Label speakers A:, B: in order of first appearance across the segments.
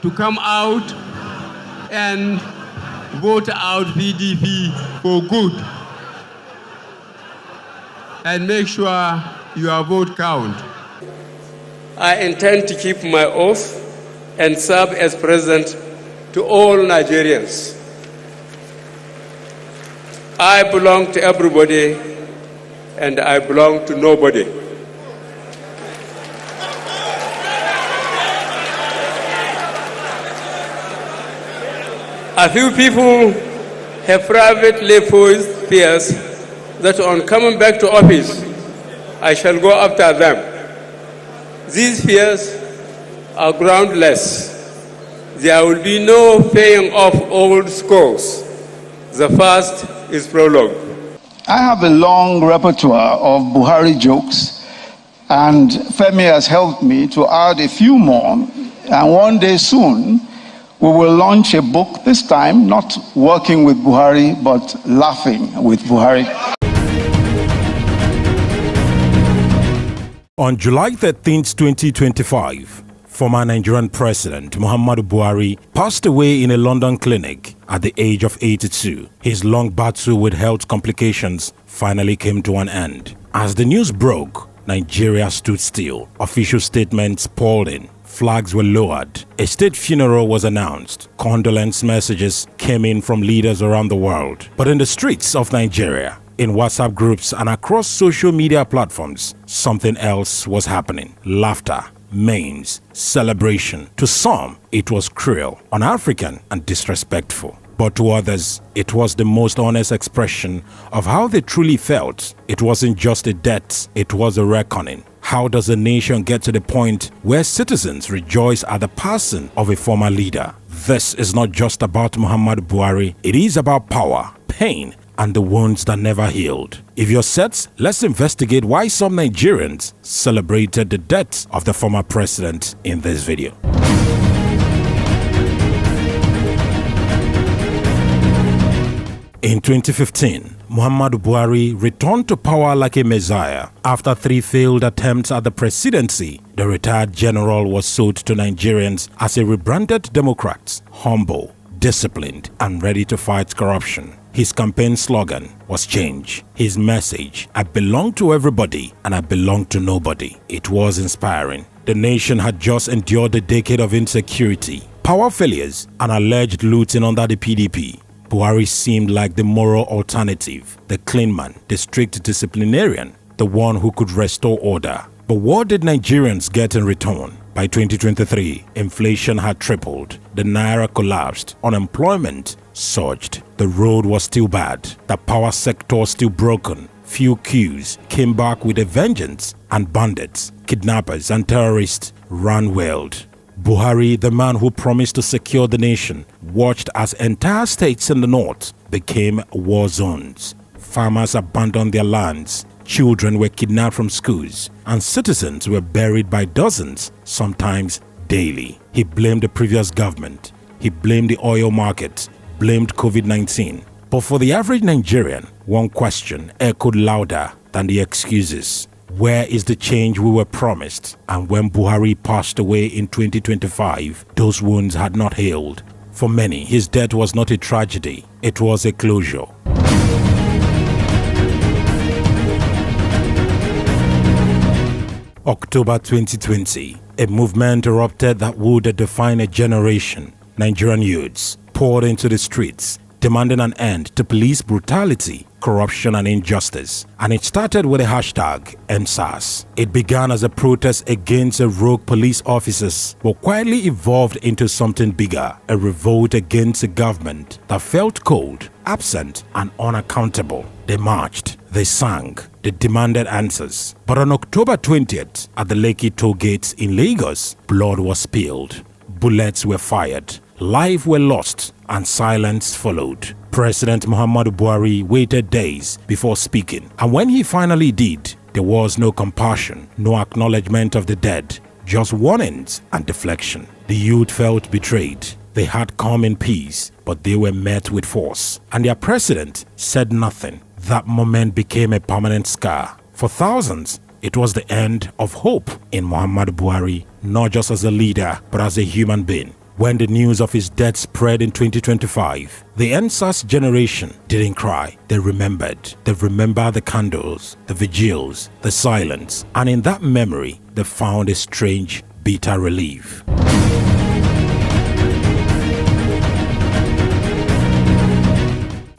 A: to come out and vote out PDP for good and make sure your vote count. I intend to keep my oath and serve as president to all Nigerians. I belong to everybody and I belong to nobody. A few people have privately posed fears that on coming back to office, I shall go after them. These fears are groundless. There will be no paying off old scores. The first is prologue.
B: I have a long repertoire of Buhari jokes, and Femi has helped me to add a few more. And one day soon, we will launch a book, this time not working with Buhari, but laughing with Buhari.
C: On July 13, 2025, former Nigerian President Muhammadu Buhari passed away in a London clinic at the age of 82. His long battle with health complications finally came to an end. As the news broke, Nigeria stood still. Official statements poured in. Flags were lowered. A state funeral was announced. Condolence messages came in from leaders around the world. But in the streets of Nigeria, in WhatsApp groups and across social media platforms, something else was happening. Laughter, memes, celebration. To some, it was cruel, un-African and disrespectful. But to others, it was the most honest expression of how they truly felt. It wasn't just a death, it was a reckoning. How does a nation get to the point where citizens rejoice at the passing of a former leader? This is not just about Muhammadu Buhari, it is about power, pain, and the wounds that never healed. If you're set, let's investigate why some Nigerians celebrated the death of the former president in this video. In 2015, Muhammadu Buhari returned to power like a messiah. After 3 failed attempts at the presidency, the retired general was sold to Nigerians as a rebranded Democrat, humble, disciplined, and ready to fight corruption. His campaign slogan was change. His message, I belong to everybody and I belong to nobody. It was inspiring. The nation had just endured a decade of insecurity, power failures, and alleged looting under the PDP. Buhari seemed like the moral alternative, the clean man, the strict disciplinarian, the one who could restore order. But what did Nigerians get in return? By 2023, inflation had tripled, the naira collapsed, unemployment surged, the road was still bad, the power sector still broken, few queues came back with a vengeance, and bandits, kidnappers and terrorists ran wild. Buhari, the man who promised to secure the nation, watched as entire states in the north became war zones. Farmers abandoned their lands, children were kidnapped from schools, and citizens were buried by dozens, sometimes daily. He blamed the previous government. He blamed the oil market, blamed COVID-19. But for the average Nigerian, one question echoed louder than the excuses. Where is the change we were promised? And when Buhari passed away in 2025, those wounds had not healed. For many, his death was not a tragedy, it was a closure. October 2020, a movement erupted that would define a generation. Nigerian youths poured into the streets, demanding an end to police brutality, corruption and injustice. And it started with a hashtag, EndSARS. It began as a protest against the rogue police officers, but quietly evolved into something bigger, a revolt against a government that felt cold, absent and unaccountable. They marched, they sang, they demanded answers. But on October 20th, at the Lekki toll gates in Lagos, blood was spilled, bullets were fired, lives were lost, and silence followed. President Muhammadu Buhari waited days before speaking, and when he finally did, there was no compassion, no acknowledgement of the dead, just warnings and deflection. The youth felt betrayed. They had come in peace, but they were met with force, and their president said nothing. That moment became a permanent scar. For thousands, it was the end of hope in Muhammadu Buhari, not just as a leader, but as a human being. When the news of his death spread in 2025, the NSAS generation didn't cry. They remembered. They remember the candles, the vigils, the silence, and in that memory, they found a strange, bitter relief.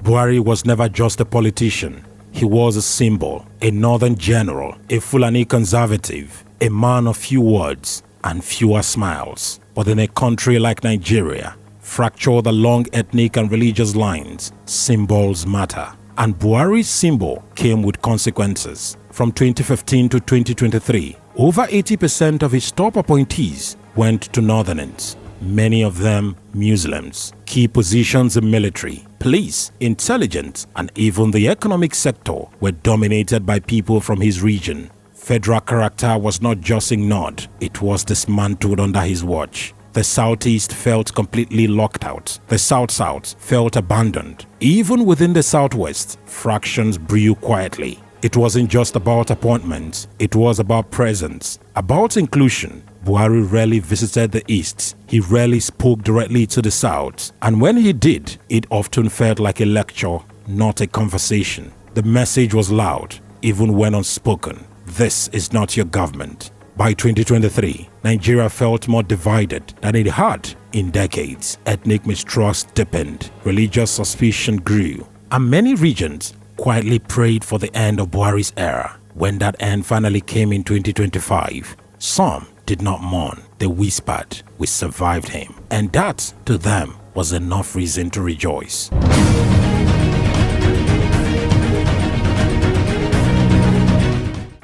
C: Buhari was never just a politician. He was a symbol, a northern general, a Fulani conservative, a man of few words and fewer smiles. But in a country like Nigeria, fractured along ethnic and religious lines, symbols matter. And Buhari's symbol came with consequences. From 2015 to 2023, over 80% of his top appointees went to northerners, many of them Muslims. Key positions in military, police, intelligence, and even the economic sector were dominated by people from his region. Federal character was not just ignored, it was dismantled under his watch. The Southeast felt completely locked out. The South-South felt abandoned. Even within the Southwest, fractions brew quietly. It wasn't just about appointments, it was about presence, about inclusion. Buhari rarely visited the East. He rarely spoke directly to the South. And when he did, it often felt like a lecture, not a conversation. The message was loud, even when unspoken. This is not your government. By 2023, Nigeria felt more divided than it had in decades. Ethnic mistrust deepened, religious suspicion grew, and many regions quietly prayed for the end of Buhari's era. When that end finally came in 2025, some did not mourn. They whispered, "We survived him." And that, to them, was enough reason to rejoice.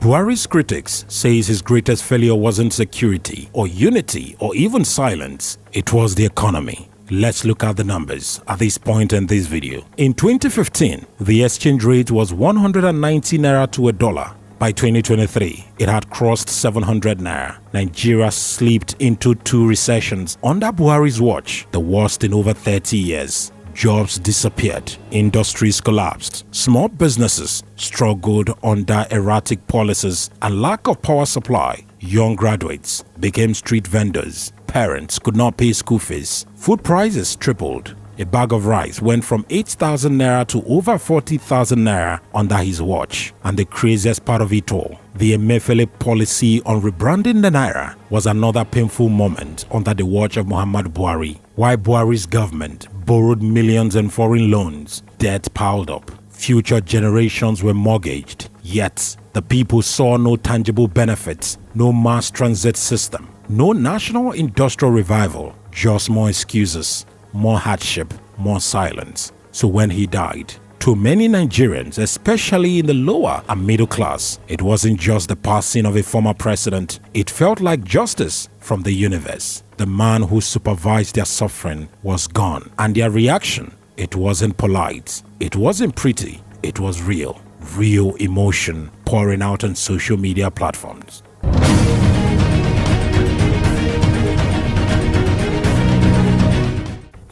C: Buhari's critics says his greatest failure wasn't security or unity or even silence. It was the economy. Let's look at the numbers at this point in this video. In 2015, the exchange rate was 190 naira to a dollar. By 2023, it had crossed 700 naira. Nigeria slipped into 2 recessions under Buhari's watch, the worst in over 30 years. Jobs disappeared, industries collapsed, small businesses struggled under erratic policies and lack of power supply. Young graduates became street vendors. Parents could not pay school fees. Food prices tripled. A bag of rice went from 8,000 naira to over 40,000 naira under his watch. And the craziest part of it all, the Emefiele policy on rebranding the naira was another painful moment under the watch of Muhammadu Buhari. While Buhari's government borrowed millions in foreign loans, debt piled up, future generations were mortgaged. Yet, the people saw no tangible benefits, no mass transit system, no national industrial revival, just more excuses, more hardship, more silence. So when he died, to many Nigerians, especially in the lower and middle class, it wasn't just the passing of a former president. It felt like justice from the universe. The man who supervised their suffering was gone, and their reaction, it wasn't polite, it wasn't pretty, it was real. Real emotion pouring out on social media platforms.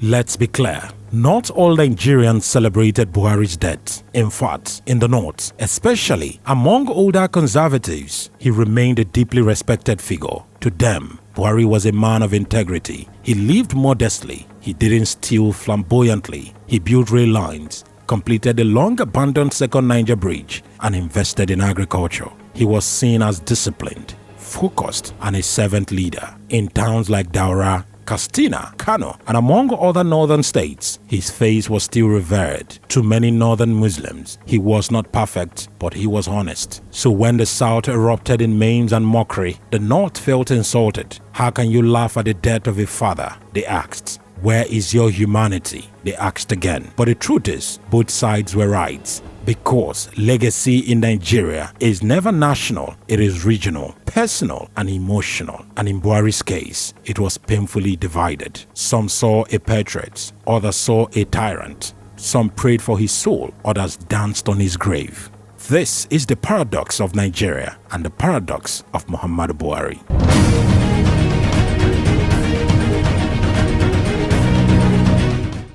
C: Let's be clear, not all Nigerians celebrated Buhari's death. In fact, in the north, especially among older conservatives, he remained a deeply respected figure. To them, Buhari was a man of integrity. He lived modestly. He didn't steal flamboyantly. He built rail lines, completed the long-abandoned Second Niger Bridge, and invested in agriculture. He was seen as disciplined, focused, and a servant leader. In towns like Daura, Katsina, Kano, and among other northern states, his face was still revered. To many northern Muslims, he was not perfect, but he was honest. So when the South erupted in memes and mockery, the North felt insulted. How can you laugh at the death of a father? They asked. Where is your humanity? They asked again. But the truth is, both sides were right. Because legacy in Nigeria is never national, it is regional, personal, and emotional. And in Buhari's case, it was painfully divided. Some saw a patriot, others saw a tyrant. Some prayed for his soul, others danced on his grave. This is the paradox of Nigeria and the paradox of Muhammadu Buhari.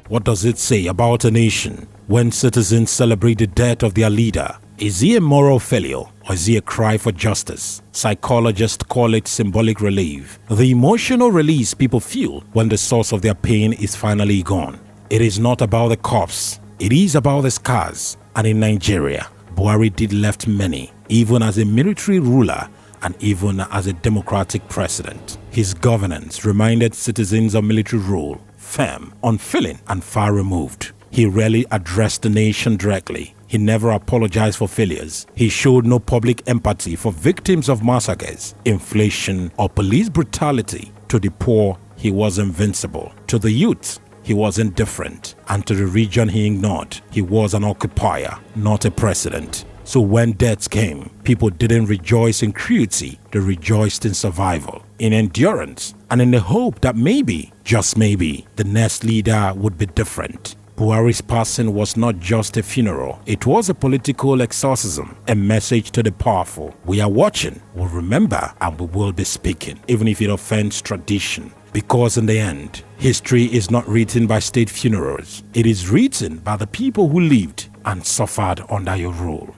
C: What does it say about a nation when citizens celebrate the death of their leader? Is he a moral failure or is he a cry for justice? Psychologists call it symbolic relief, the emotional release people feel when the source of their pain is finally gone. It is not about the corpse, it is about the scars. And in Nigeria, Buhari did left many, even as a military ruler and even as a democratic president. His governance reminded citizens of military rule, firm, unfeeling, and far removed. He rarely addressed the nation directly. He never apologized for failures. He showed no public empathy for victims of massacres, inflation, or police brutality. To the poor, he was invincible. To the youth, he was indifferent. And to the region he ignored, he was an occupier, not a president. So when deaths came, people didn't rejoice in cruelty, they rejoiced in survival, in endurance, and in the hope that maybe, just maybe, the next leader would be different. Buhari's passing was not just a funeral, it was a political exorcism, a message to the powerful. We are watching, we'll remember, and we will be speaking, even if it offends tradition. Because in the end, history is not written by state funerals, it is written by the people who lived and suffered under your rule.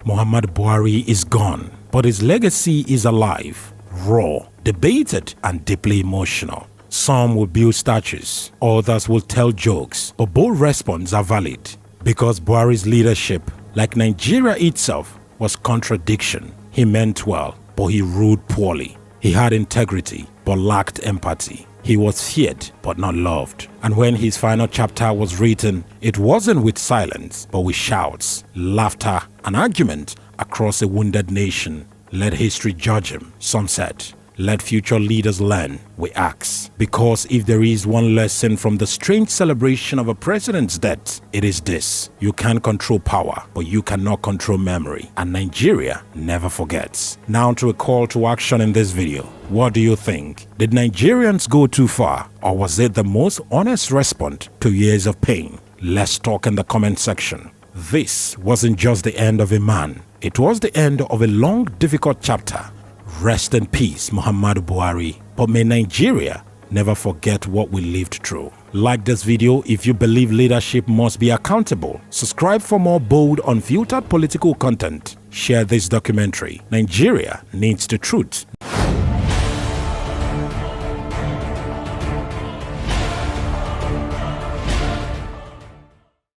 C: Muhammadu Buhari is gone, but his legacy is alive, raw, debated, and deeply emotional. Some will build statues, others will tell jokes, but both responses are valid because Buhari's leadership, like Nigeria itself, was contradiction. He meant well, but he ruled poorly. He had integrity, but lacked empathy. He was feared, but not loved. And when his final chapter was written, it wasn't with silence, but with shouts, laughter, and argument across a wounded nation. Let history judge him, some said. Let future leaders learn, we ask. Because if there is one lesson from the strange celebration of a president's death, it is this. You can control power, but you cannot control memory. And Nigeria never forgets. Now to a call to action in this video. What do you think? Did Nigerians go too far? Or was it the most honest response to years of pain? Let's talk in the comment section. This wasn't just the end of a man. It was the end of a long, difficult chapter. Rest in peace, Muhammadu Buhari. But may Nigeria never forget what we lived through. Like this video if you believe leadership must be accountable. Subscribe for more bold, unfiltered political content. Share this documentary. Nigeria needs the truth,